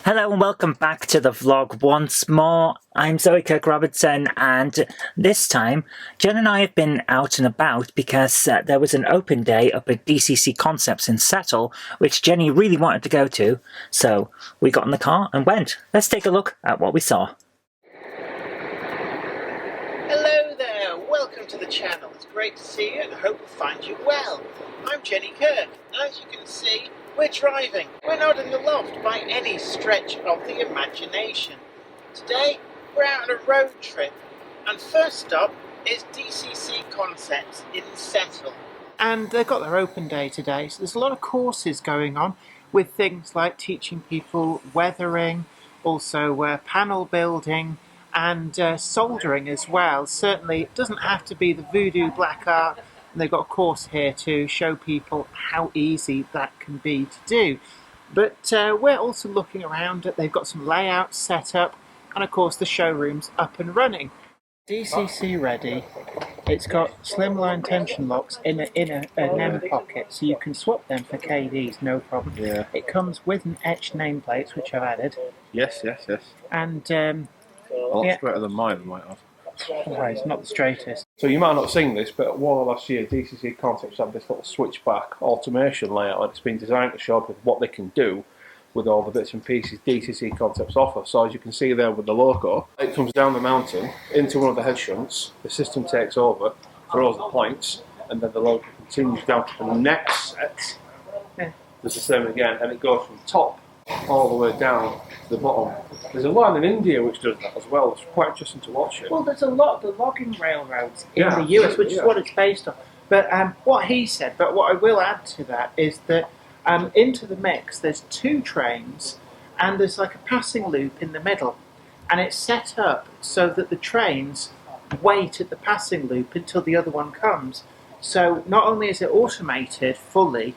Hello and welcome back to the vlog once more. I'm Kirk-Robinson, and this time Jen and I have been out and about because there was an open day up at DCC Concepts in Settle, which Jenny really wanted to go to, so we got in the car and went. Let's take a look at what we saw. Hello there, welcome to the channel. It's great to see you and I hope we find you well. I'm Jenny Kirk, and as you can see, we're driving. We're not in the loft by any stretch of the imagination. Today, we're out on a road trip, and first stop is DCC Concepts in Settle. And they've got their open day today, so there's a lot of courses going on with things like teaching people weathering, also panel building, and soldering as well. Certainly, it doesn't have to be the voodoo black art. And they've got a course here to show people how easy that can be to do. But we're also looking around at, they've got some layouts set up, and of course the showroom's up and running. DCC ready. It's got slimline tension locks in an M pocket, so you can swap them for KDs, no problem. Yeah. It comes with an etched nameplates, which I've added. Yes. And Well, that's better than mine, I might have. well, it's not the straightest. So you might have not seen this, but one of last year, DCC Concepts had this little switchback automation layout, and it's been designed to show people what they can do with all the bits and pieces DCC Concepts offer. So as you can see there with the logo, it comes down the mountain into one of the head shunts, the system takes over, throws the points, and then the logo continues down to the next set. Yeah. Does the same again, and it goes from top all the way down to the bottom. There's a line in India which does that as well. It's quite interesting to watch it. Well, there's a lot of the logging railroads in Yeah, the US, which is yeah. what it's based on. But what he said, but what I will add to that is that into the mix, there's two trains, and there's like a passing loop in the middle, and it's set up so that the trains wait at the passing loop until the other one comes. So not only is it automated fully,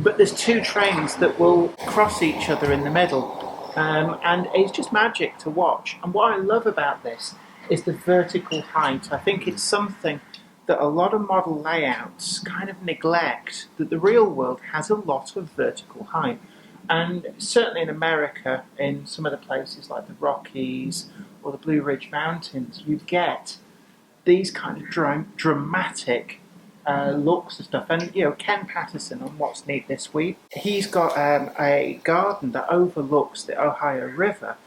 but there's two trains that will cross each other in the middle. And it's just magic to watch. And what I love about this is the vertical height. I think it's something that a lot of model layouts kind of neglect, that the real world has a lot of vertical height. And certainly in America, in some of the places like the Rockies or the Blue Ridge Mountains, you get these kind of dramatic looks and stuff. And you know, Ken Patterson on What's Neat this week, he's got a garden that overlooks the Ohio River,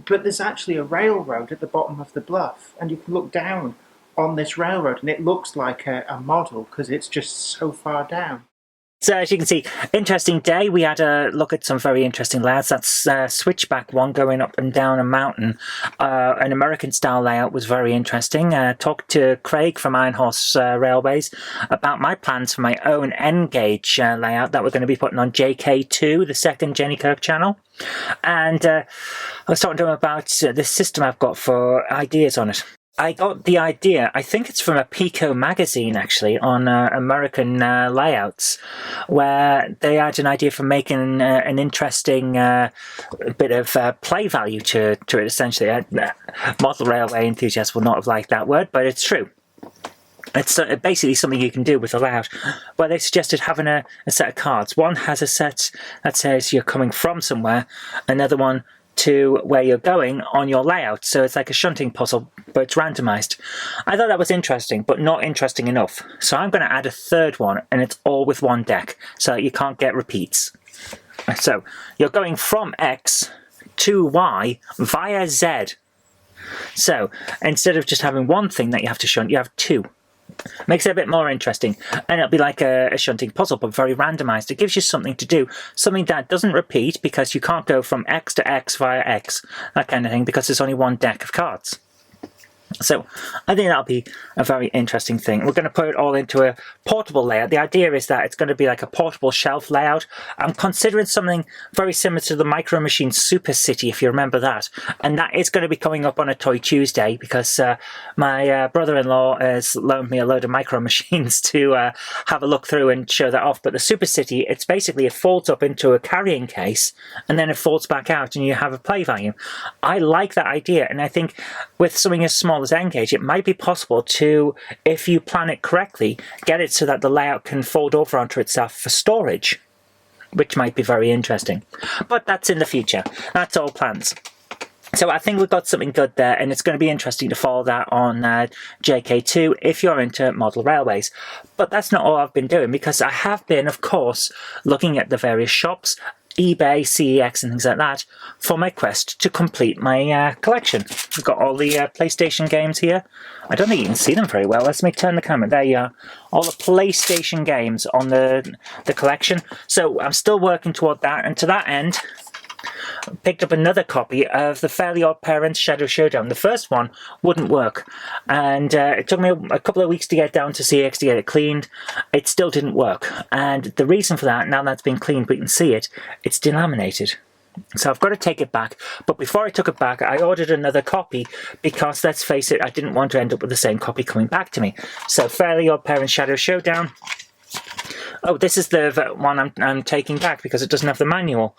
but there's actually a railroad at the bottom of the bluff, and you can look down on this railroad and it looks like a model because it's just so far down. So as you can see, interesting day. We had a look at some very interesting layouts. That's switchback one going up and down a mountain. An American style layout was very interesting. Talked to Craig from Iron Horse Railways about my plans for my own N-gauge layout that we're going to be putting on JK2, the second Jenny Kirk channel. And I was talking to him about this system I've got for ideas on it. I got the idea, I think it's from a Pico magazine actually, on American layouts, where they had an idea for making an interesting bit of play value to it essentially. Model railway enthusiasts will not have liked that word, but it's true. It's basically something you can do with a layout, where they suggested having a set of cards. One has a set that says you're coming from somewhere, another one to where you're going on your layout. So it's like a shunting puzzle, but it's randomized. I thought that was interesting, but not interesting enough. So I'm going to add a third one, and it's all with one deck, so that you can't get repeats. So you're going from X to Y via Z. So instead of just having one thing that you have to shunt, you have two. Makes it a bit more interesting, and it'll be like a shunting puzzle, but very randomized. It gives you something to do, something that doesn't repeat, because you can't go from X to X via X, that kind of thing, because there's only one deck of cards. So I think that'll be a very interesting thing. We're going to put it all into a portable layout. The idea is that it's going to be like a portable shelf layout. I'm considering something very similar to the Micro Machine Super City, if you remember that. And that is going to be coming up on a Toy Tuesday, because my brother-in-law has loaned me a load of Micro Machines to have a look through and show that off. But the Super City, it's basically, it folds up into a carrying case, and then it folds back out, and you have a play value. I like that idea, and I think with something as small as N-gauge, it might be possible to, if you plan it correctly, get it so that the layout can fold over onto itself for storage. which might be very interesting. But that's in the future. That's all plans. So I think we've got something good there, and it's going to be interesting to follow that on JK2 if you're into model railways. But that's not all I've been doing, because I have been, of course, looking at the various shops, eBay, CEX and things like that, for my quest to complete my collection. We've got all the PlayStation games here. I don't think you can see them very well. Let me turn the camera. There you are. All the PlayStation games on the collection. So I'm still working toward that, and to that end, picked up another copy of the Fairly Odd Parents Shadow Showdown. The first one wouldn't work, and it took me a couple of weeks to get down to CX to get it cleaned. It still didn't work, and the reason for that, now that's been cleaned, we can see it, it's delaminated. So I've got to take it back, but before I took it back, I ordered another copy because, let's face it, I didn't want to end up with the same copy coming back to me. So Fairly Odd Parents Shadow Showdown. Oh, this is the one I'm taking back because it doesn't have the manual.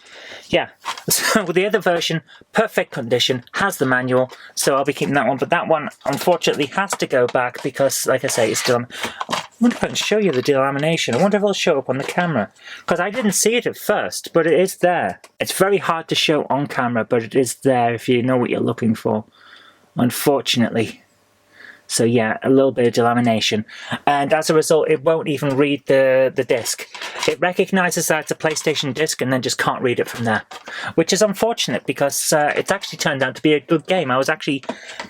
Yeah, so the other version, perfect condition, has the manual, so I'll be keeping that one. But that one, unfortunately, has to go back because, like I say, it's still... I wonder if I can show you the delamination. I wonder if it'll show up on the camera. Because I didn't see it at first, but it is there. It's very hard to show on camera, but it is there if you know what you're looking for, unfortunately. So yeah, a little bit of delamination, and as a result it won't even read the disc. It recognises that it's a PlayStation disc and then just can't read it from there, which is unfortunate because it's actually turned out to be a good game. I was actually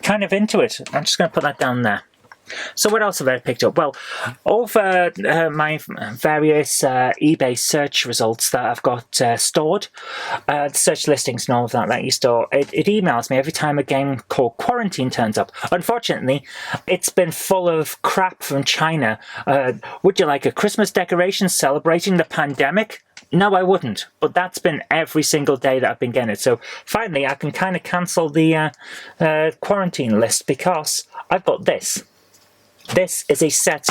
kind of into it. I'm just going to put that down there. So what else have I picked up? Well, over my various eBay search results that I've got stored, search listings and all of that you store, it emails me every time a game called Quarantine turns up. Unfortunately, it's been full of crap from China. Would you like a Christmas decoration celebrating the pandemic? No, I wouldn't. But that's been every single day that I've been getting it. So finally, I can kind of cancel the quarantine list because I've got this. This is a set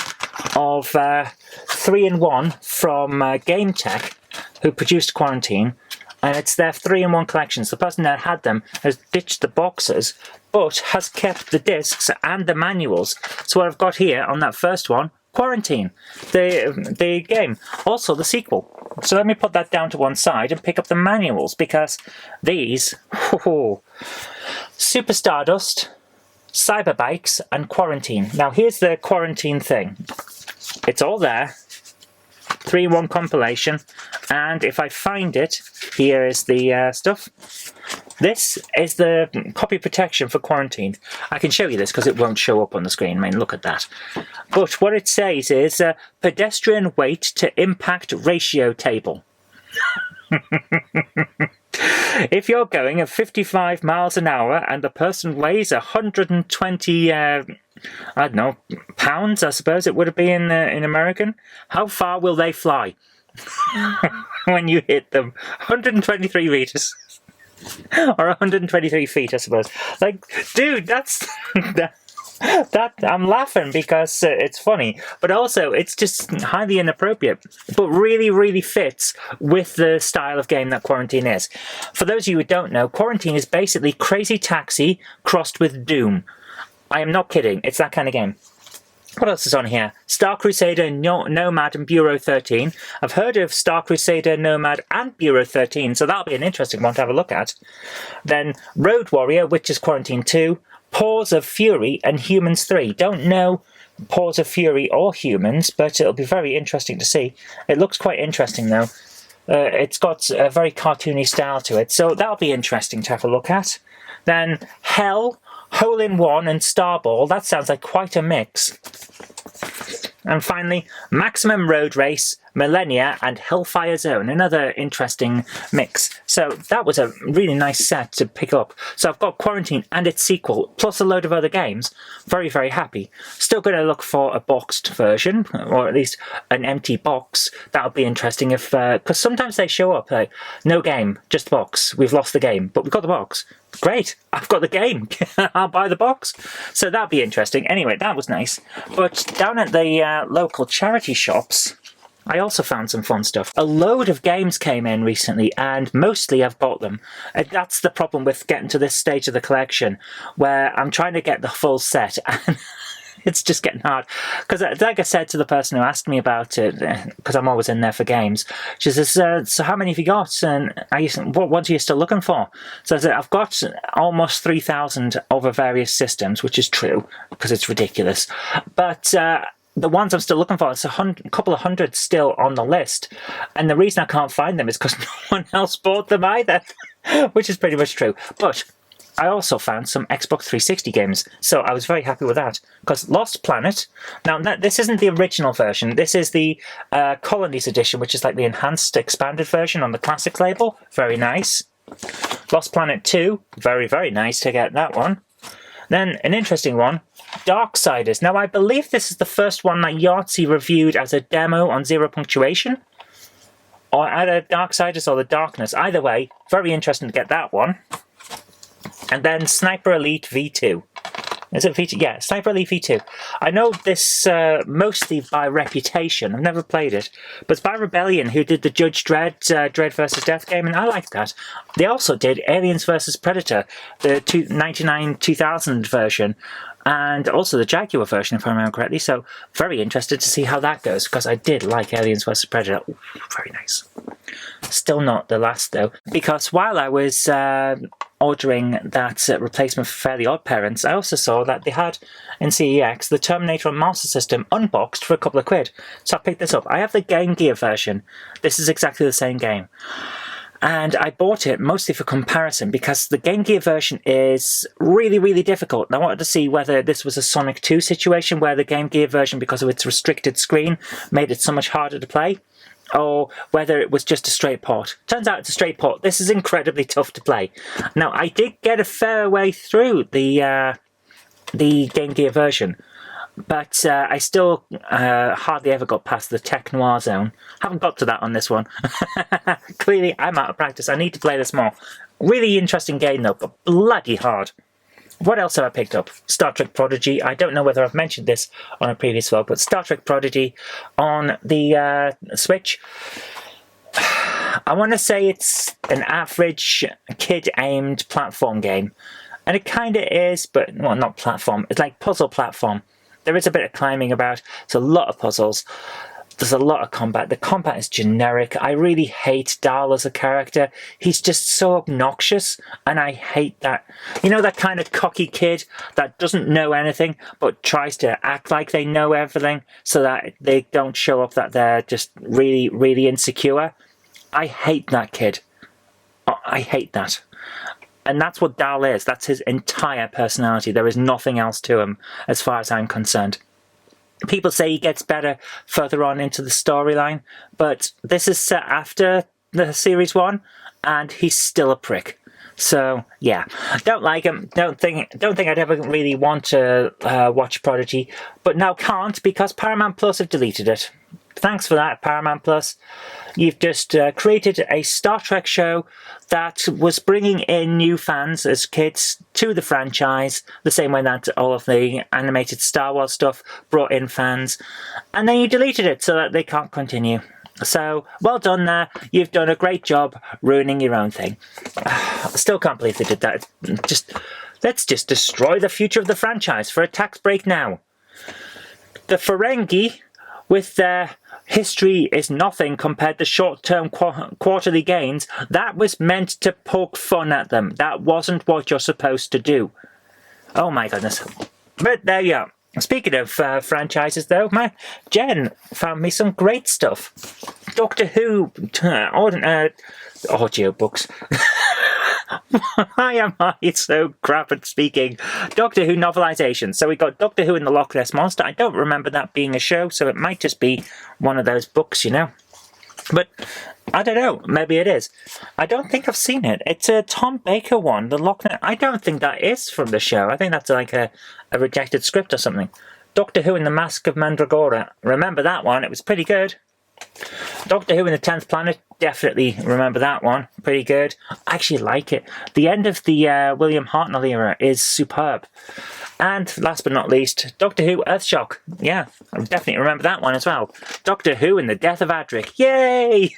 of 3-in-1 from Game Tech, who produced Quarantine, and it's their 3-in-1 collections. The person that had them has ditched the boxes, but has kept the discs and the manuals. So what I've got here on that first one, Quarantine, the game, also the sequel. So let me put that down to one side and pick up the manuals, because these, Super Stardust, Cyberbikes and Quarantine. Now here's the Quarantine thing. It's all there. 3-in-1 compilation. And if I find it, here is the stuff. This is the copy protection for Quarantine. I can show you this because it won't show up on the screen. I mean, look at that. But what it says is pedestrian weight to impact ratio table. If you're going at 55 miles an hour and the person weighs 120, I don't know, pounds, I suppose it would be in American, how far will they fly when you hit them? 123 meters. Or 123 feet, I suppose. Like, dude, that's... that I'm laughing because it's funny, but also it's just highly inappropriate, but really, really fits with the style of game that Quarantine is. For those of you who don't know, Quarantine is basically Crazy Taxi crossed with Doom. I am not kidding, it's that kind of game. What else is on here? Star Crusader, Nomad and Bureau 13. I've heard of Star Crusader, Nomad and Bureau 13, so that'll be an interesting one to have a look at. Then Road Warrior, which is Quarantine 2. Paws of Fury and Humans 3. Don't know Paws of Fury or Humans, but it'll be very interesting to see. It looks quite interesting though. It's got a very cartoony style to it, so that'll be interesting to have a look at. Then Hell, Hole-in-One and Starball. That sounds like quite a mix. And finally, Maximum Road Race, Millennia and Hellfire Zone, another interesting mix. So that was a really nice set to pick up. So I've got Quarantine and its sequel, plus a load of other games. Very, very happy. Still going to look for a boxed version, or at least an empty box. That would be interesting if, because sometimes they show up, like, no game, just box. We've lost the game, but we've got the box. Great, I've got the game. I'll buy the box. So that'd be interesting. Anyway, that was nice. But down at the local charity shops, I also found some fun stuff. A load of games came in recently, and mostly I've bought them. That's the problem with getting to this stage of the collection, where I'm trying to get the full set, and it's just getting hard. Because like I said to the person who asked me about it, because I'm always in there for games, she says, so how many have you got? And what ones are you still looking for? So I said, I've got almost 3,000 over various systems, which is true, because it's ridiculous. But the ones I'm still looking for, it's a couple of hundred still on the list. And the reason I can't find them is because no one else bought them either, which is pretty much true. But I also found some Xbox 360 games, so I was very happy with that. Because Lost Planet, now this isn't the original version, this is the Colonies edition, which is like the enhanced, expanded version on the Classics label. Very nice. Lost Planet 2, very, very nice to get that one. Then an interesting one, Darksiders. Now I believe this is the first one that Yahtzee reviewed as a demo on Zero Punctuation. Or either Darksiders or The Darkness. Either way, very interesting to get that one. And then Sniper Elite V2. Is it V2? Yeah, Sniper Elite V2. I know this mostly by reputation. I've never played it. But it's by Rebellion, who did the Judge Dredd, Dread vs. Death game, and I like that. They also did Aliens vs. Predator, the 99-2000 version, and also the Jaguar version, if I remember correctly. So, very interested to see how that goes, because I did like Aliens vs. Predator. Ooh, very nice. Still not the last, though, because while I was ordering that replacement for Fairly Odd Parents, I also saw that they had in CEX the Terminator and Master System unboxed for a couple of quid. So I picked this up. I have the Game Gear version. This is exactly the same game. And I bought it mostly for comparison because the Game Gear version is really, really difficult. And I wanted to see whether this was a Sonic 2 situation where the Game Gear version, because of its restricted screen, made it so much harder to play, or whether it was just a straight port. Turns out it's a straight port. This is incredibly tough to play. Now, I did get a fair way through the Game Gear version, but I still hardly ever got past the Tech Noir zone. Haven't got to that on this one. Clearly, I'm out of practice. I need to play this more. Really interesting game, though, but bloody hard. What else have I picked up? Star Trek Prodigy. I don't know whether I've mentioned this on a previous vlog, but Star Trek Prodigy on the Switch. I want to say it's an average kid-aimed platform game. And it kind of is, but, well, not platform. It's like puzzle platform. There is a bit of climbing about. It's a lot of puzzles. There's a lot of combat. The combat is generic. I really hate Dahl as a character. He's just so obnoxious, and I hate that. You know, that kind of cocky kid that doesn't know anything, but tries to act like they know everything so that they don't show up that they're just really, really insecure? I hate that kid. I hate that. And that's what Dahl is. That's his entire personality. There is nothing else to him, as far as I'm concerned. People say he gets better further on into the storyline, but this is set after the Series 1, and he's still a prick. So, yeah. Don't like him. Don't think I'd ever really want to watch Prodigy, but now can't because Paramount Plus have deleted it. Thanks for that, Paramount Plus. You've just created a Star Trek show that was bringing in new fans as kids to the franchise, the same way that all of the animated Star Wars stuff brought in fans, and then you deleted it so that they can't continue. So, well done there. You've done a great job ruining your own thing. I still can't believe they did that. Let's just destroy the future of the franchise for a tax break now. The Ferengi, with their history is nothing compared to short-term quarterly gains, that was meant to poke fun at them. That wasn't what you're supposed to do. Oh my goodness. But there you are. Speaking of franchises, though, Jen found me some great stuff. Doctor Who audiobooks. Why am I so crap at speaking? Doctor Who novelisation. So we got Doctor Who and the Loch Ness Monster. I don't remember that being a show, so it might just be one of those books, you know. But I don't know. Maybe it is. I don't think I've seen it. It's a Tom Baker one, the Loch Ness. I don't think that is from the show. I think that's like a rejected script or something. Doctor Who and the Mask of Mandragora. Remember that one? It was pretty good. Doctor Who and the 10th Planet, definitely remember that one. Pretty good. I actually like it. The end of the William Hartnell era is superb. And last but not least, Doctor Who Earthshock. Yeah, I definitely remember that one as well. Doctor Who and the Death of Adric. Yay!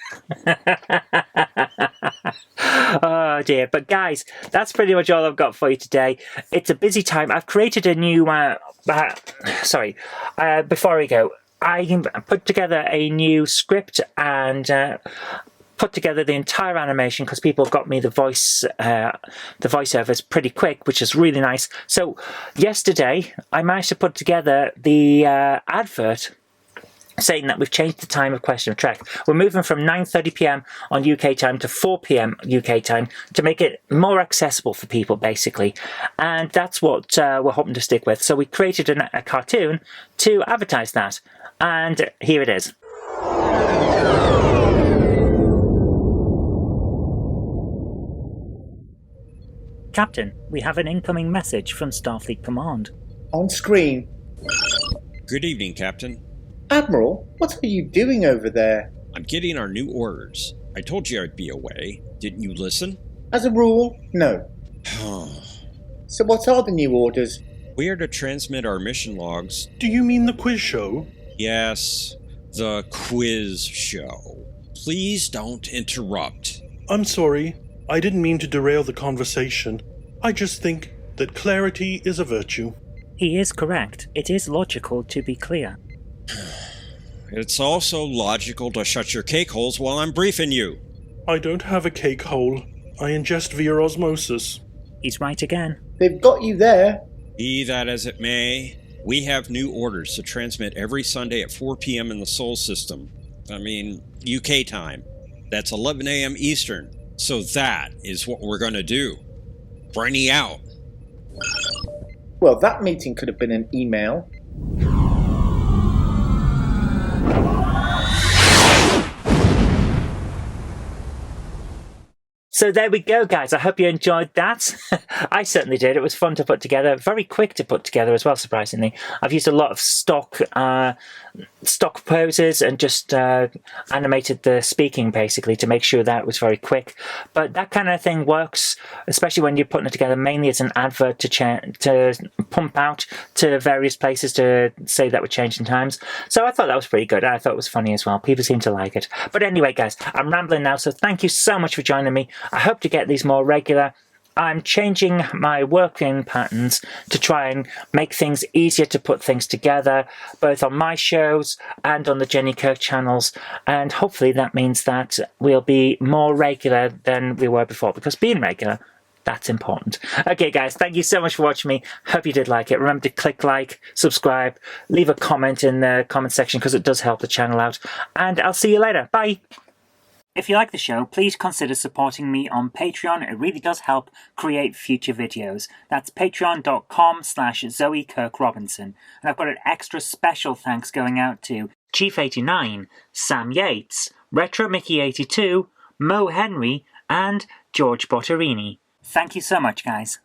Oh dear. But guys, that's pretty much all I've got for you today. It's a busy time. I've created a new... before we go, I put together a new script and... put together the entire animation because people got me the voiceovers pretty quick, which is really nice. So yesterday I managed to put together the advert saying that we've changed the time of Question of Trek. We're moving from 9:30 p.m. on UK time to 4 p.m. UK time to make it more accessible for people, basically. And that's what we're hoping to stick with. So we created a cartoon to advertise that. And here it is. Captain, we have an incoming message from Starfleet Command. On screen. Good evening, Captain. Admiral, what are you doing over there? I'm getting our new orders. I told you I'd be away. Didn't you listen? As a rule, no. So what are the new orders? We are to transmit our mission logs. Do you mean the quiz show? Yes, the quiz show. Please don't interrupt. I'm sorry. I didn't mean to derail the conversation. I just think that clarity is a virtue. He is correct. It is logical to be clear. It's also logical to shut your cake holes while I'm briefing you. I don't have a cake hole. I ingest via osmosis. He's right again. They've got you there. Be that as it may, we have new orders to transmit every Sunday at 4 p.m. in the Sol system. UK time. That's 11 a.m. Eastern. So that is what we're going to do. Brainy out. Well, that meeting could have been an email. So there we go, guys. I hope you enjoyed that. I certainly did. It was fun to put together. Very quick to put together as well, surprisingly. I've used a lot of stock poses and just animated the speaking, basically, to make sure that it was very quick. But that kind of thing works, especially when you're putting it together mainly as an advert to pump out to various places to say that we're changing times. So I thought that was pretty good. I thought it was funny as well. People seem to like it. But anyway, guys, I'm rambling now, so thank you so much for joining me. I hope to get these more regular. I'm changing my working patterns to try and make things easier to put things together, both on my shows and on the Jenny Kirk channels. And hopefully that means that we'll be more regular than we were before, because being regular, that's important. Okay, guys, thank you so much for watching me. Hope you did like it. Remember to click like, subscribe, leave a comment in the comment section because it does help the channel out. And I'll see you later. Bye. If you like the show, please consider supporting me on Patreon. It really does help create future videos. That's patreon.com/Zoe Kirk-Robinson. And I've got an extra special thanks going out to Chief89, Sam Yates, Retro Mickey82, Mo Henry, and George Botterini. Thank you so much, guys.